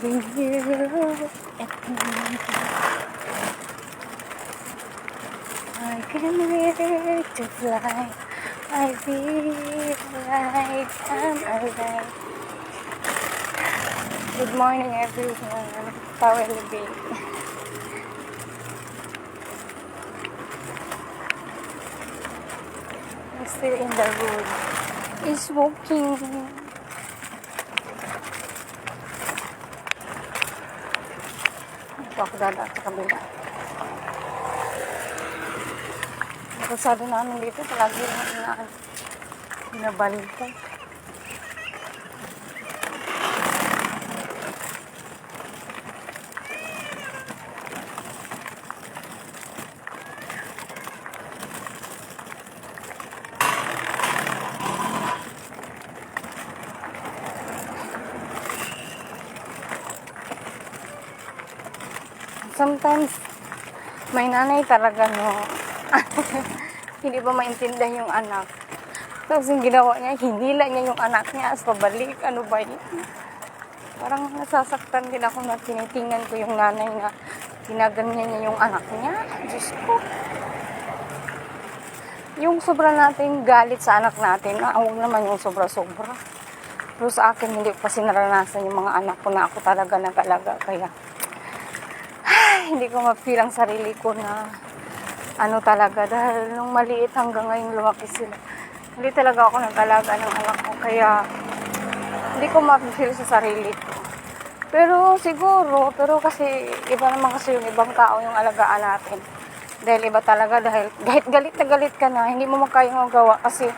When you look at me, I can wait to fly. I feel like I'm alive. Good morning, everyone. Power Libby. I'm still in the road. It's walking. Ito ako dadaan sa kabila. Ang kalsada namin dito, palagi naman binabalita. Sometimes, may nanay talaga, no, hindi ba maintindihan yung anak. Tapos yung ginawa niya, hinila niya yung anak niya as pabalik. Ano ba yun? Parang nasasaktan din ako na tinitingnan ko yung nanay na ginaganyan niya yung anak niya. Diyos ko. Yung sobra nating galit sa anak natin, huwag naman yung sobra-sobra. Pero sa akin, hindi ko kasi naranasan yung mga anak ko na ako talaga nag-alaga. Kaya, hindi ko ma-feel ang sarili ko na ano talaga. Dahil nung maliit hanggang ngayon lumaki sila. Hindi talaga ako nag-alaga ng anak ko. Kaya, hindi ko ma-feel sa sarili ko. Pero siguro, kasi iba naman kasi yung ibang tao yung alagaan natin. Dahil iba talaga, dahil kahit galit na galit ka na, hindi mo makayang magawa kasi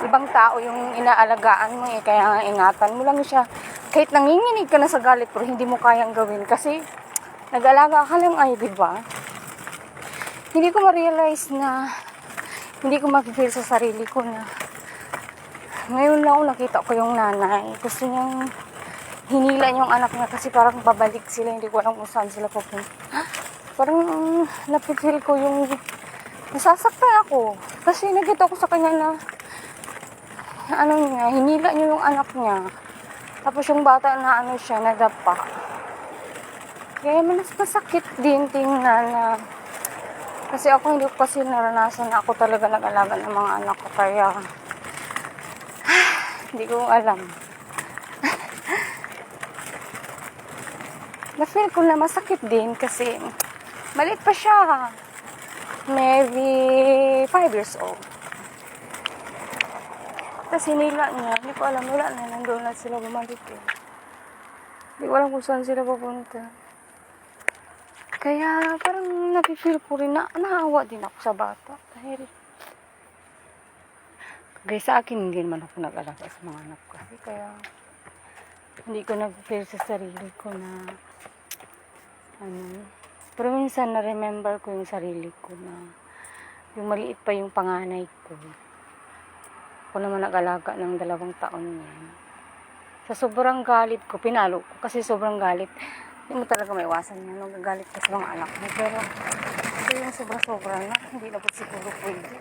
ibang tao yung inaalagaan mo eh. Kaya nga ingatan mo lang siya. Kahit nanginginig ka na sa galit, pero hindi mo kayang gawin kasi nag-alaga ka lang ay, diba? Hindi ko ma-realize na hindi ko ma-feel sa sarili ko na ngayon lang nakita ko yung nanay. Gusto niyang hinila yung anak niya kasi parang babalik sila. Hindi ko alam kung saan sila pupunta. Parang napifeel ko yung nasasaktan ako. Kasi nakita ko sa kanya na ano niya, hinila niya yung anak niya. Tapos yung bata na ano siya, nadapa. Kaya mas masakit din tingnan na kasi ako hindi ko kasi naranasan na ako talaga nag-alaga ng mga anak ko. Kaya hindi ko alam. Na-feel ko na masakit din kasi maliit pa siya. Maybe 5 years old. Tapos hinila niya. Hindi ko alam. Wala na. Nandun na sila bumalik eh. Hindi ko alam kung saan sila pupunta. Kaya parang napifeel ko rin na naawa din ako sa bata. Dahil sa akin hindi naman ako nag-alaga sa mga anak ko. Kaya hindi ko nag-feel sa sarili ko na ano. Pero minsan na-remember ko yung sarili ko na yung maliit pa yung panganay ko. Ako naman nag-alaga ng 2 taon yan. Sa sobrang galit ko, pinalo ko kasi sobrang galit. Hindi mo talaga maiwasan yan. Nagagalit ka sa mga anak mo. Pero ito yung sobra-sobra na. Hindi na po siguro pwede.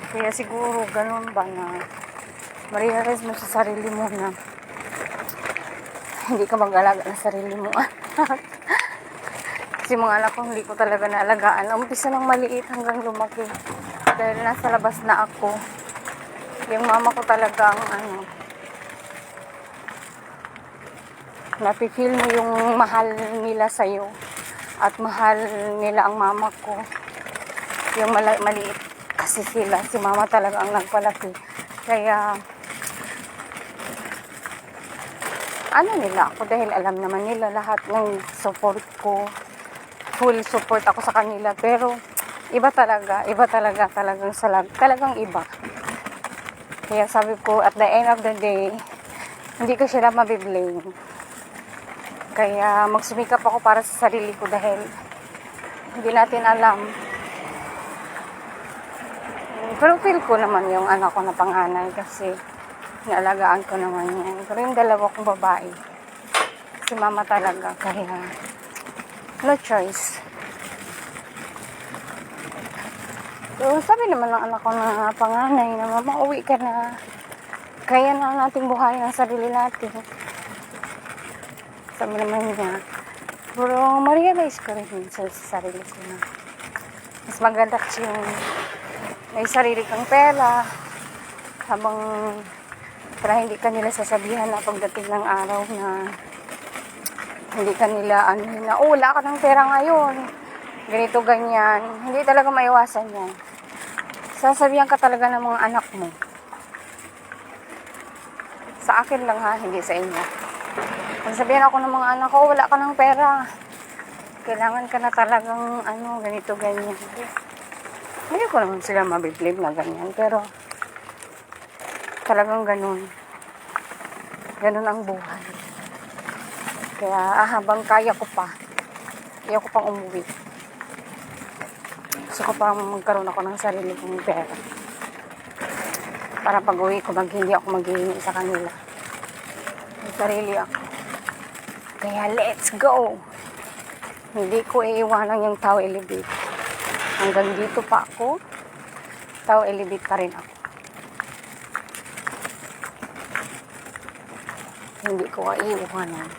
Kaya siguro ganun ba na ma-realize mo sa sarili mo na hindi ka mag-alaga ng sarili mo. Kasi mga anak ko hindi ko talaga naalagaan. Umpisa ng maliit hanggang lumaki. Dahil nasa labas na ako. Yung mama ko talagang ano, napifeel mo yung mahal nila sa'yo at mahal nila ang mama ko. Yung maliit kasi sila. Si mama talaga ang nagpalaki. Kaya ano nila ako dahil alam naman nila lahat ng support ko. Full support ako sa kanila. Pero iba talaga talagang iba. Kaya sabi ko at the end of the day, hindi ko sila mabiblame. Kaya magsumikap ako para sa sarili ko dahil hindi natin alam. Pero feel ko naman yung anak ko na panganay kasi naalagaan ko naman yan. Pero yung 2 kong babae, si mama talaga. Kaya no choice. So sabi naman ng anak ko na panganay na mama, uwi ka na. Kaya na nating buhayin ang sarili natin. Sabi naman niya, pero ma-realize ko rin minsan sa sarili ko na mas maganda kasi yung may sarili kang pera habang para hindi ka nila sasabihan na pagdating ng araw na hindi ka nila na oh, wala ka ng pera ngayon, ganito, ganyan. Hindi talaga maiwasan yan. Sasabihan ka talaga ng mga anak mo. Sa akin lang ha, hindi sa inyo. Kung sabihin ako ng mga anak ko, wala ka ng pera, kailangan ka na talagang ganito, ganyan. Hindi ko naman sila mabiblame na ganyan, pero talagang ganun. Ganun ang buhay. Kaya habang kaya ko pa, kaya ko pang umuwi. Gusto ko pang magkaroon ako ng sarili kong pera. Para pag uwi ko, hindi ako maghihingi sa kanila. May sarili ako. Kaya let's go! Hindi ko iiwanan yung Tao Elevate. Hanggang dito pa ako, Tao Elevate pa rin ako. Hindi ko iiwanan.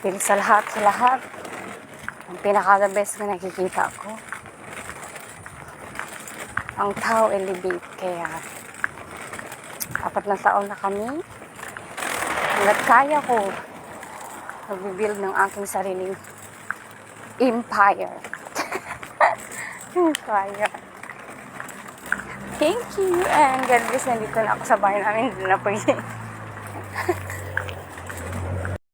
Pero sa lahat, ang pinaka-the best na nakikita ko, ang Tao Elevate. Kaya 4 na taon na kami. Hanggat kaya ko, mag-build ng aking sariling empire. Empire. Thank you. And God bless, nandito na ako sa bahay namin. Doon na po